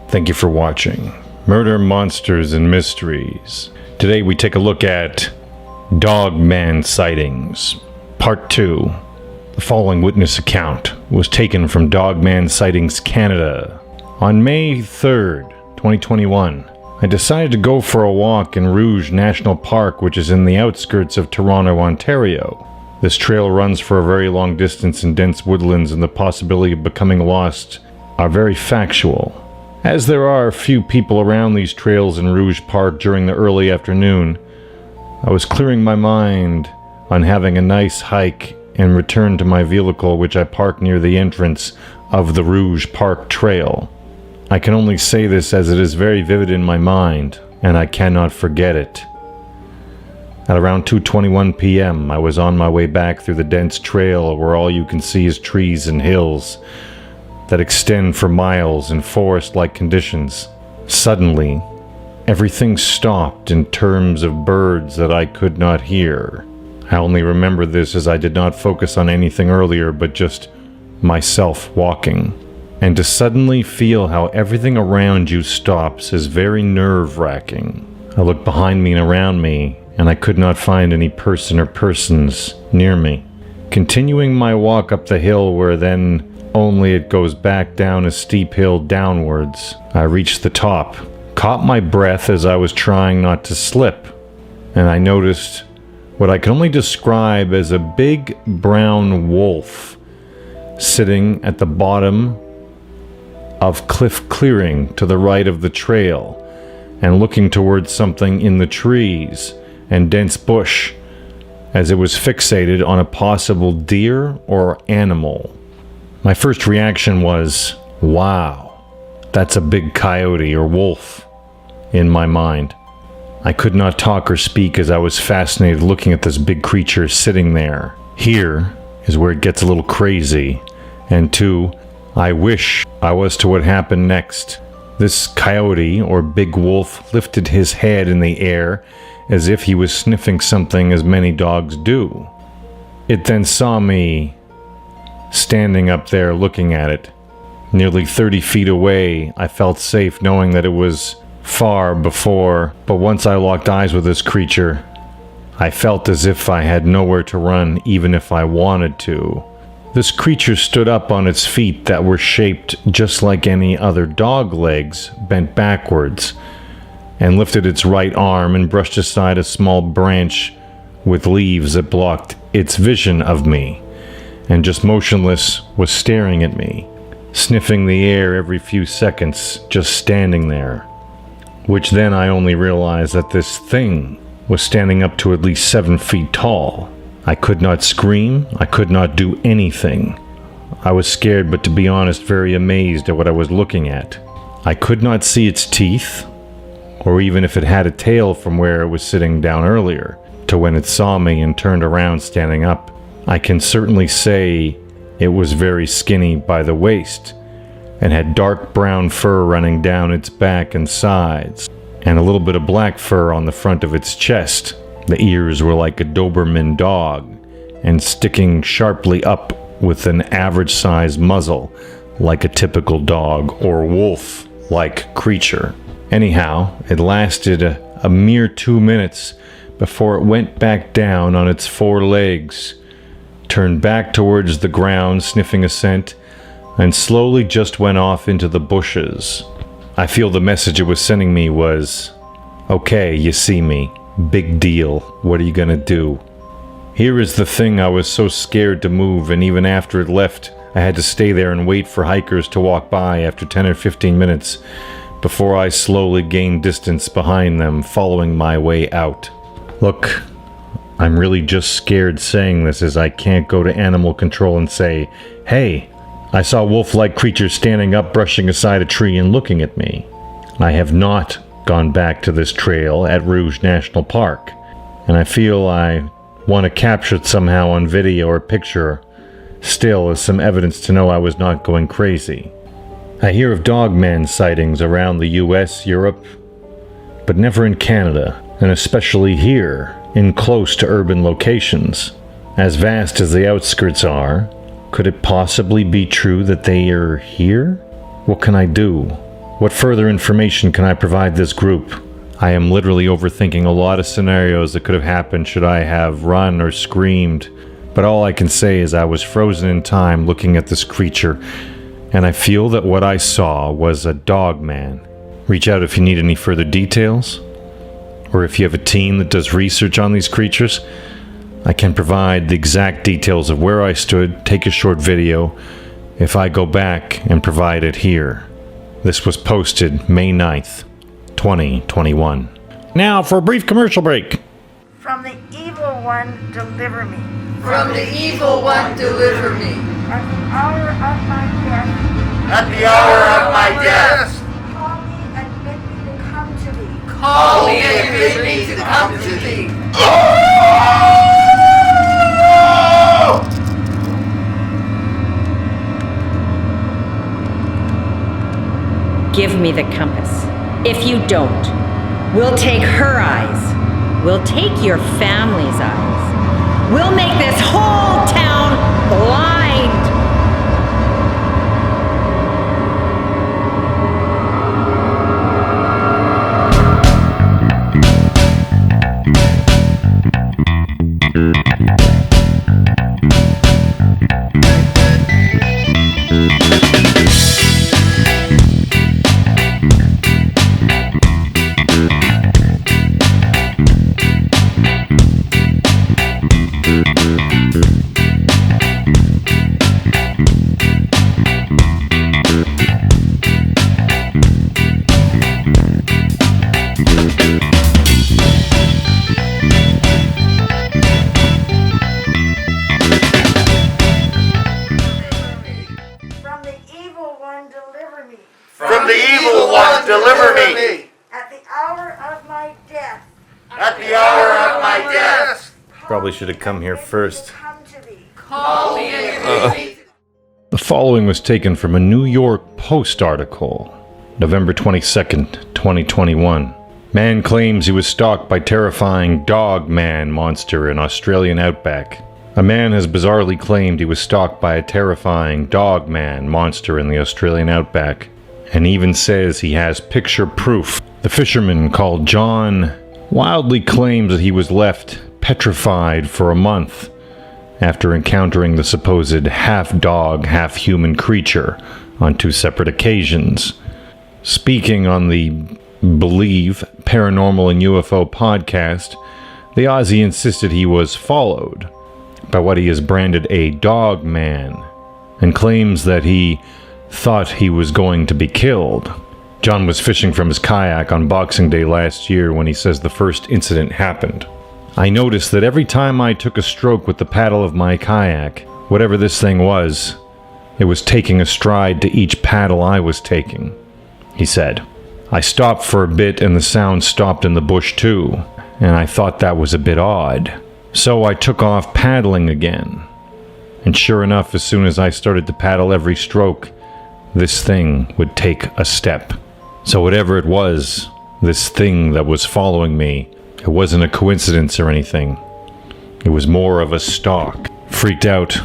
Thank you for watching Murder, Monsters, and Mysteries. Today we take a look at Dogman Sightings, Part 2. The following witness account was taken from Dogman Sightings Canada. On May 3rd, 2021, I decided to go for a walk in Rouge National Park, which is in the outskirts of Toronto, Ontario. This trail runs for a very long distance in dense woodlands, and the possibility of becoming lost are very factual. As there are a few people around these trails in Rouge Park during the early afternoon, I was clearing my mind on having a nice hike and returned to my vehicle, which I parked near the entrance of the Rouge Park Trail. I can only say this as it is very vivid in my mind, and I cannot forget it. At around 2:21 p.m., I was on my way back through the dense trail where all you can see is trees and hills that extend for miles in forest-like conditions. Suddenly, everything stopped in terms of birds that I could not hear. I only remember this as I did not focus on anything earlier but just myself walking. And to suddenly feel how everything around you stops is very nerve-wracking. I looked behind me and around me, and I could not find any person or persons near me. Continuing my walk up the hill where then only it goes back down a steep hill downwards, I reached the top, caught my breath as I was trying not to slip, and I noticed what I can only describe as a big brown wolf sitting at the bottom of cliff clearing to the right of the trail and looking towards something in the trees and dense bush as it was fixated on a possible deer or animal. My first reaction was, wow, that's a big coyote or wolf in my mind. I could not talk or speak as I was fascinated looking at this big creature sitting there. Here is where it gets a little crazy. And two, I wish I was to what happened next. This coyote or big wolf lifted his head in the air as if he was sniffing something, as many dogs do. It then saw me standing up there looking at it. Nearly 30 feet away, I felt safe knowing that it was far before, but once I locked eyes with this creature, I felt as if I had nowhere to run even if I wanted to. This creature stood up on its feet that were shaped just like any other dog legs, bent backwards, and lifted its right arm and brushed aside a small branch with leaves that blocked its vision of me, and just motionless was staring at me, sniffing the air every few seconds, just standing there. Which then I only realized that this thing was standing up to at least 7 feet tall. I could not scream, I could not do anything. I was scared, but to be honest, very amazed at what I was looking at. I could not see its teeth, or even if it had a tail from where it was sitting down earlier, to when it saw me and turned around standing up. I can certainly say it was very skinny by the waist, and had dark brown fur running down its back and sides, and a little bit of black fur on the front of its chest. The ears were like a Doberman dog, and sticking sharply up with an average-sized muzzle, like a typical dog or wolf-like creature. Anyhow, it lasted a mere 2 minutes before it went back down on its 4 legs, turned back towards the ground, sniffing a scent, and slowly just went off into the bushes. I feel the message it was sending me was, okay, you see me. Big deal. What are you gonna do? Here is the thing, I was so scared to move, and even after it left, I had to stay there and wait for hikers to walk by after 10 or 15 minutes before I slowly gained distance behind them, following my way out. Look, I'm really just scared saying this as I can't go to animal control and say, hey, I saw wolf-like creatures standing up, brushing aside a tree and looking at me. I have not gone back to this trail at Rouge National Park, and I feel I want to capture it somehow on video or picture, still as some evidence to know I was not going crazy. I hear of Dogman sightings around the US, Europe, but never in Canada, and especially here, in close to urban locations. As vast as the outskirts are, could it possibly be true that they are here? What can I do? What further information can I provide this group? I am literally overthinking a lot of scenarios that could have happened should I have run or screamed, but all I can say is I was frozen in time looking at this creature, and I feel that what I saw was a Dogman. Reach out if you need any further details, or if you have a team that does research on these creatures. I can provide the exact details of where I stood, take a short video, if I go back and provide it here. This was posted May 9th, 2021. Now for a brief commercial break. From the evil one, deliver me. From the evil one, deliver me. At the hour of my death, At the hour of my death, call me and bid me to come to thee. call me and bid me to come to thee. Give me the compass. If you don't, we'll take her eyes. We'll take your family's eyes. We'll make this whole town blind. From the evil one, deliver me. From the evil one, deliver me. At the hour of my death, At the hour of my death, Probably should have come here first. come to thee. call me and bid me. The following was taken from a New York Post article, November 22nd, 2021. Man claims he was stalked by terrifying Dogman monster in Australian outback. A man has bizarrely claimed he was stalked by a terrifying Dogman monster in the Australian outback, and even says he has picture proof. The fisherman, called John, wildly claims that he was left petrified for a month after encountering the supposed half-dog, half-human creature on 2 separate occasions. Speaking on the Believe Paranormal and UFO podcast, the Aussie insisted he was followed by what he has branded a dog man, and claims that he thought he was going to be killed. John was fishing from his kayak on Boxing Day last year when he says the first incident happened. I noticed that every time I took a stroke with the paddle of my kayak, whatever this thing was, it was taking a stride to each paddle I was taking, he said. I stopped for a bit and the sound stopped in the bush too, and I thought that was a bit odd. So I took off paddling again. And sure enough, as soon as I started to paddle every stroke, this thing would take a step. So whatever it was, this thing that was following me, it wasn't a coincidence or anything. It was more of a stalk. Freaked out,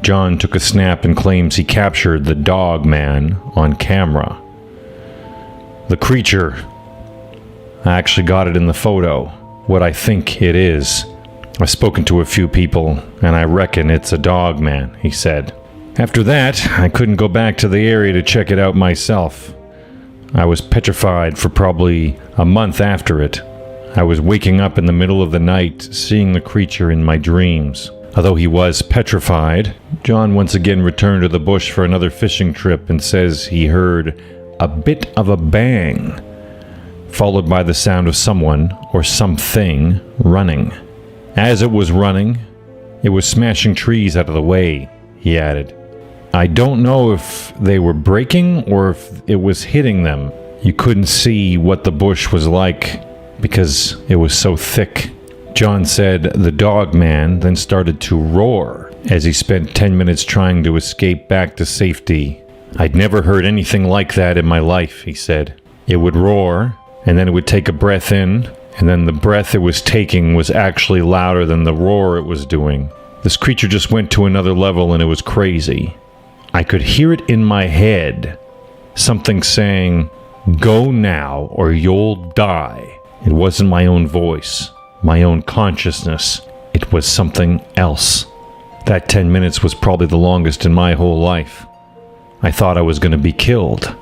John took a snap and claims he captured the dog man on camera. The creature, I actually got it in the photo, what I think it is. I've spoken to a few people, and I reckon it's a dog man, he said. After that, I couldn't go back to the area to check it out myself. I was petrified for probably a month after it. I was waking up in the middle of the night, seeing the creature in my dreams. Although he was petrified, John once again returned to the bush for another fishing trip and says he heard a bit of a bang, followed by the sound of someone or something running. As it was running, it was smashing trees out of the way, he added. I don't know if they were breaking or if it was hitting them. You couldn't see what the bush was like because it was so thick. John said the dog man then started to roar as he spent 10 minutes trying to escape back to safety. I'd never heard anything like that in my life, he said. It would roar, and then it would take a breath in, and then the breath it was taking was actually louder than the roar it was doing. This creature just went to another level and it was crazy. I could hear it in my head, Something saying, "Go now or you'll die." It wasn't my own voice, my own consciousness. It was something else. That 10 minutes was probably the longest in my whole life. I thought I was going to be killed.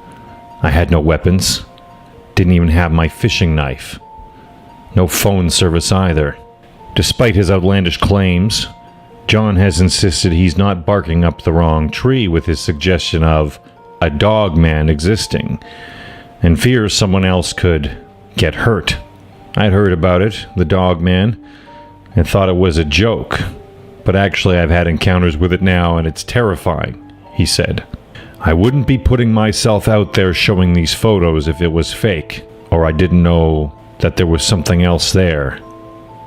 I had no weapons. Didn't even have my fishing knife. No phone service either. Despite his outlandish claims, John has insisted he's not barking up the wrong tree with his suggestion of a dog man existing, and fears someone else could get hurt. I'd heard about it, the dog man, and thought it was a joke, but actually I've had encounters with it now and it's terrifying, he said. I wouldn't be putting myself out there showing these photos if it was fake, or I didn't know that there was something else there.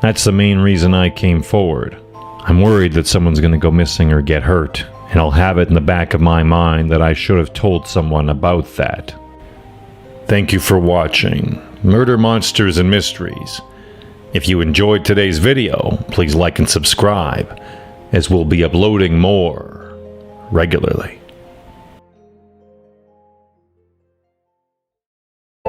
That's the main reason I came forward. I'm worried that someone's going to go missing or get hurt, and I'll have it in the back of my mind that I should have told someone about that. Thank you for watching Murder, Monsters, and Mysteries. If you enjoyed today's video, please like and subscribe, as we'll be uploading more regularly.